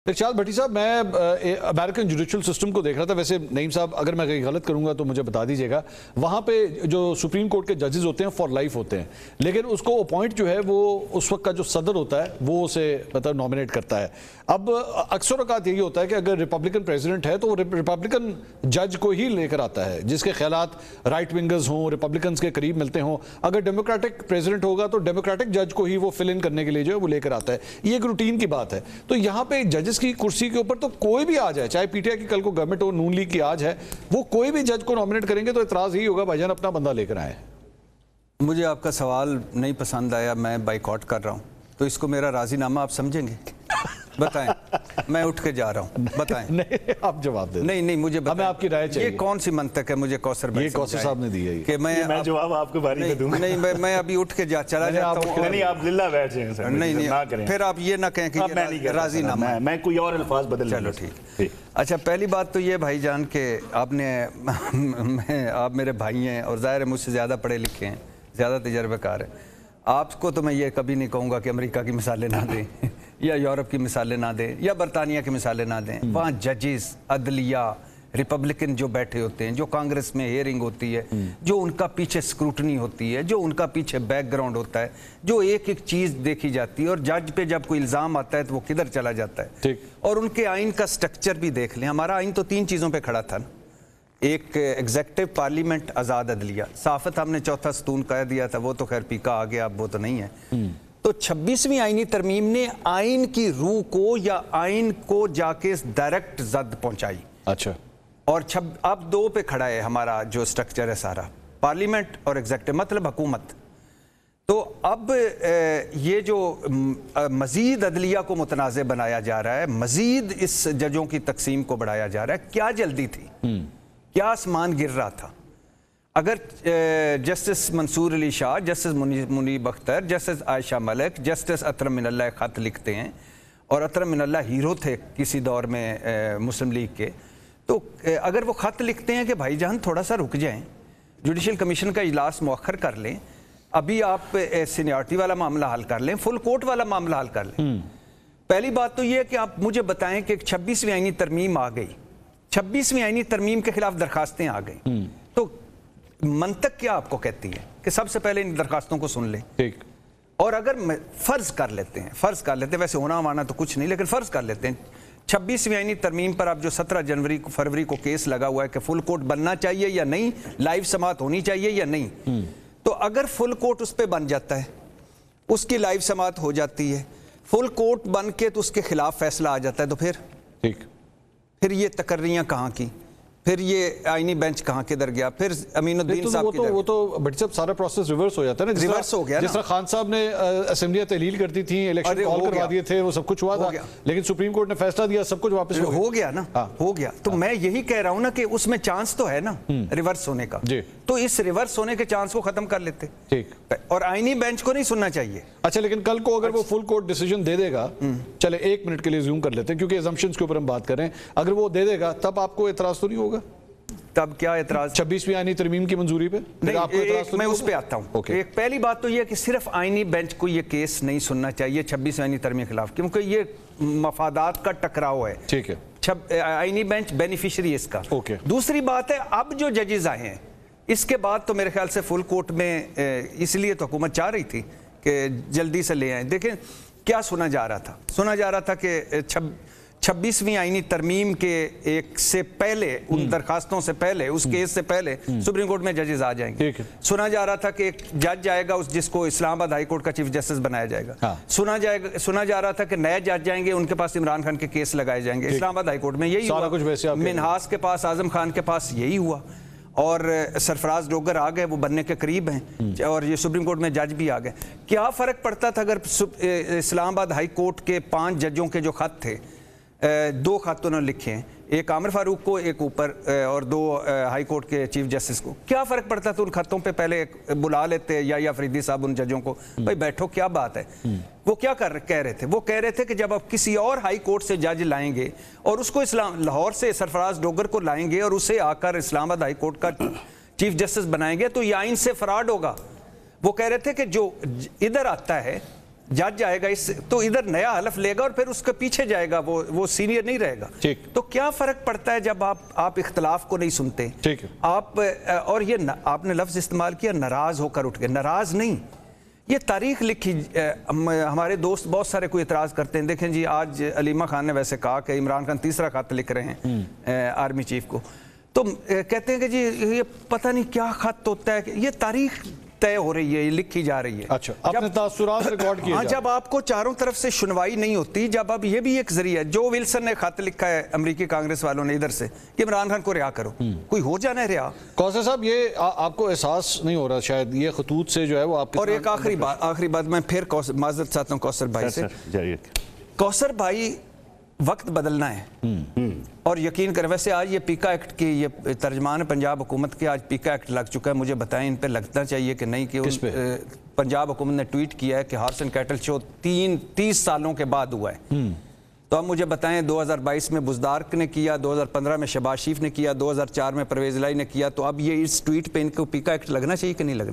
इरशाद भट्टी साहब, मैं American judicial system को देख रहा था। वैसे नईम साहब, अगर मैं कहीं गलत करूंगा तो मुझे बता दीजिएगा। वहाँ पे जो सुप्रीम कोर्ट के जजेस होते हैं फॉर लाइफ होते हैं, लेकिन उसको अपॉइंट जो है वो उस वक्त का जो सदर होता है वो उसे मतलब नॉमिनेट करता है। अब अक्सर औकात यही होता है कि अगर रिपब्लिकन प्रेसिडेंट है तो वो रिपब्लिकन जज को ही लेकर आता है जिसके ख्यालात राइट विंगर्स हों, रिपब्लिकन्स के करीब मिलते हों। अगर डेमोक्रेटिक प्रेसिडेंट होगा तो डेमोक्रेटिक जज को ही वो फिल इन करने के लिए जो है वो लेकर आता है। ये एक रूटीन की बात है। तो यहाँ पे जजेस की कुर्सी के ऊपर तो कोई भी आ जाए, चाहे पीटीआई की कल को गवर्नमेंट हो, नून लीग की आज है, वो कोई भी जज को नॉमिनेट करेंगे तो इतराज ही होगा भाईजान अपना बंदा लेकर आए। मुझे आपका सवाल नहीं पसंद आया, मैं बाइकआउट कर रहा हूँ, तो इसको मेरा राजीनामा आप समझेंगे? बताएं, मैं उठ के जा रहा हूँ, बताएं। नहीं, आप जवाब दें। नहीं, मुझे बताएं, आपकी राय चाहिए। ये कौन सी मंतक है मुझे कौसर भाई? ये कौसर साहब ने दी है कि मैं जवाब आपको बारी में दूंगा। नहीं, मैं अभी उठ के चला जाता हूँ। नहीं, आप जिल्ला बैठ जाएं सर। नहीं, फिर आप ये ना कहें कि राजीनामा, मैं कोई और अल्फाज बदल। चलो ठीक। अच्छा, पहली बात तो ये भाईजान के आप मेरे भाई हैं और ज़ाहिर है मुझसे ज़्यादा पढ़े लिखे हैं, ज़्यादा तजर्बेकार हैं। आपको तो मैं ये कभी नहीं कहूँगा कि अमेरिका की मिसालें ना दें या यूरोप की मिसालें ना दें या बरतानिया की मिसालें ना दें। वहाँ जजेस, अदलिया, रिपब्लिकन जो बैठे होते हैं, जो कांग्रेस में हेयरिंग होती है, जो उनका पीछे स्क्रूटनी होती है, जो उनका पीछे बैकग्राउंड होता है, जो एक एक चीज़ देखी जाती है और जज पे जब कोई इल्ज़ाम आता है तो वो किधर चला जाता है। ठीक। और उनके आइन का स्ट्रक्चर भी देख लें। हमारा आइन तो 3 चीज़ों पर खड़ा था ना, एक एग्जेक्टिव, पार्लियामेंट, आज़ाद अदलिया। साफत हमने चौथा सतून कह दिया था, वो तो खैर पीका आ गया, अब वो तो नहीं है। तो 26वीं आईनी तरमीम ने आइन की रूह को या आइन को जाके डायरेक्ट जद पहुंचाई। अच्छा। और अब 2 पे खड़ा है हमारा जो स्ट्रक्चर है सारा, पार्लियामेंट और एग्जेक्टिव, मतलब हुकूमत। तो अब ये जो मजीद अदलिया को मुतनाज़ बनाया जा रहा है, मजीद इस जजों की तकसीम को बढ़ाया जा रहा है, क्या जल्दी थी? क्या आसमान गिर रहा था? अगर justice Mansoor Ali Shah, justice Muneeb Akhtar, justice Ayesha Malik, justice Athar Minallah ख़त लिखते हैं, और अतरम मिनल्ला हीरो थे किसी दौर में मुस्लिम लीग के, तो अगर वो ख़त लिखते हैं कि भाईजान थोड़ा सा रुक जाएं, जुडिशल कमीशन का इजलास मौखर कर लें, अभी आप सीनियरिटी वाला मामला हल कर लें, फुल कोर्ट वाला मामला हल कर लें। पहली बात तो ये है कि आप मुझे बताएं कि 26वीं आईनी तरमीम आ गई, 26वीं आईनी तरमीम के खिलाफ दरखास्तें आ गई, तो मंतक क्या आपको कहती है कि सबसे पहले इन दरखास्तों को सुन लें। ठीक। और अगर फर्ज कर लेते हैं, वैसे होना माना तो कुछ नहीं, लेकिन फर्ज कर लेते हैं 26वीं आईनी तरमीम पर अब जो 17 फरवरी को केस लगा हुआ है कि फुल कोर्ट बनना चाहिए या नहीं, लाइव समाअत होनी चाहिए या नहीं, तो अगर फुल कोर्ट उस पर बन जाता है, उसकी लाइव समाअत हो जाती है, फुल कोर्ट बन के तो उसके खिलाफ फैसला आ जाता है, तो फिर ये तकर्रियां कहाँ की, फिर ये आईनी बेंच कहाँ किधर गया, फिर अमीनुद्दीन साहब वो तो भट्टी साहब सारा प्रोसेस रिवर्स हो जाता है ना। रिवर्स हो गया, जिस तरह खान साहब ने असेंबलियां तहलील करती थी, इलेक्शन कॉल करवा दिए थे, वो सब कुछ हुआ था, लेकिन सुप्रीम कोर्ट ने फैसला दिया, सब कुछ वापस हो गया ना। हो गया। तो मैं यही कह रहा हूं ना कि उसमें चांस तो है ना रिवर्स होने का, तो इस रिवर्स होने के चांस को खत्म कर लेते। ठीक। और आईनी बेंच को नहीं सुनना चाहिए। अच्छा, लेकिन कल को अगर वो फुल कोर्ट डिसीजन दे देगा, चले 1 मिनट के लिए ज़ूम कर लेते हैं क्योंकि असम्पशंस के ऊपर हम बात कर रहे हैं, अगर वो दे देगा तब आपको एतराज तो नहीं होगा? तब क्या एतराज? 26वीं आईनी तरमीम की मंजूरी पे नहीं, मैं उस पे आता हूँ। एक पहली बात तो ये कि सिर्फ आईनी बेंच को ये केस नहीं सुनना चाहिए 26वीं आईनी तरमीम के खिलाफ, क्योंकि ये मफादात का टकराव है। ठीक है। आईनी बेंच बेनिफिशियरी इसका। दूसरी बात है, अब जो जजेस आए हैं इसके बाद तो मेरे ख्याल से फुल कोर्ट में, इसलिए तो हुकूमत चाह रही थी कि जल्दी से ले आए। देखें क्या सुना जा रहा था कि 26वीं आईनी तरमीम के एक से पहले, उन दरखास्तों से पहले, उस केस से पहले सुप्रीम कोर्ट में जजेस आ जाएंगे। सुना जा रहा था कि एक जज आएगा जिसको इस्लामाबाद हाई कोर्ट का चीफ जस्टिस बनाया जाएगा। सुना जा रहा था कि नए जज जाएंगे, उनके पास इमरान खान के केस लगाए जाएंगे इस्लामाबाद हाई कोर्ट में। यही हुआ। मिनहास के पास, आजम खान के पास यही हुआ, और सरफराज डोगर आ गए, वो बनने के करीब हैं, और ये सुप्रीम कोर्ट में जज भी आ गए। क्या फ़र्क पड़ता था अगर इस्लामाबाद हाई कोर्ट के 5 जजों के जो खत थे, 2 खत उन्होंने लिखे हैं, एक आमिर फारूक को, एक ऊपर, और 2 हाई कोर्ट के चीफ जस्टिस को, क्या फ़र्क पड़ता था? उन खतों पे पहले बुला लेते या अफरीदी साहब उन जजों को, भाई बैठो, क्या बात है। वो क्या कह रहे थे? वो कह रहे थे कि जब आप किसी और हाई कोर्ट से जज लाएंगे और उसको लाहौर से सरफराज डोगर को लाएंगे और उसे आकर इस्लामाबाद हाई कोर्ट का चीफ जस्टिस बनाएंगे तो ये आइन से फराड होगा। वो कह रहे थे कि जो इधर आता है जज आएगा इस तो इधर नया हलफ लेगा और फिर उसके पीछे जाएगा, वो सीनियर नहीं रहेगा। ठीक। तो क्या फर्क पड़ता है जब आप इख्तलाफ को नहीं सुनते। ठीक है। आप और ये आपने लफ्ज इस्तेमाल किया नाराज होकर उठ गए, नाराज नहीं, ये तारीख लिखी। हमारे दोस्त बहुत सारे कोई इतराज़ करते हैं, देखें जी आज अलीमा खान ने वैसे कहा कि इमरान खान तीसरा खत लिख रहे हैं आर्मी चीफ को, तो कहते हैं कि जी ये पता नहीं क्या खत होता है, ये तारीख तय हो रही है, ये लिखी जा रही है। अच्छा, आपने तासुरात रिकॉर्ड किए। हाँ, जब आपको चारों तरफ से सुनवाई नहीं होती, जब अब ये भी एक जरिया है, जो विल्सन ने खत लिखा है अमेरिकी कांग्रेस वालों ने इधर से कि इमरान खान को रिहा करो, कोई हो जाना है रिहा। कौसर साहब ये आपको एहसास नहीं हो रहा शायद ये खतूत से जो है वो आपके। और एक आखिरी बात मैं फिर माजरत चाहता हूँ कौसर भाई से। कौसर भाई, वक्त बदलना है और यकीन करें, वैसे आज ये पीका एक्ट की ये तर्जमान पंजाब हुकूमत के आज पीका एक्ट लग चुका है, मुझे बताएं इन पे लगना चाहिए कि नहीं। कि पंजाब हुकूमत ने ट्वीट किया है कि हॉर्स एंड कैटल शो 30 सालों के बाद हुआ है। तो अब मुझे बताएं 2022 में बुज़दार्क ने किया, 2015 में शहबाज शरीफ ने किया, 2004 में परवेज़ इलाही ने किया, तो अब ये इस ट्वीट पे इनको पीका एक्ट लगना चाहिए कि नहीं लगना।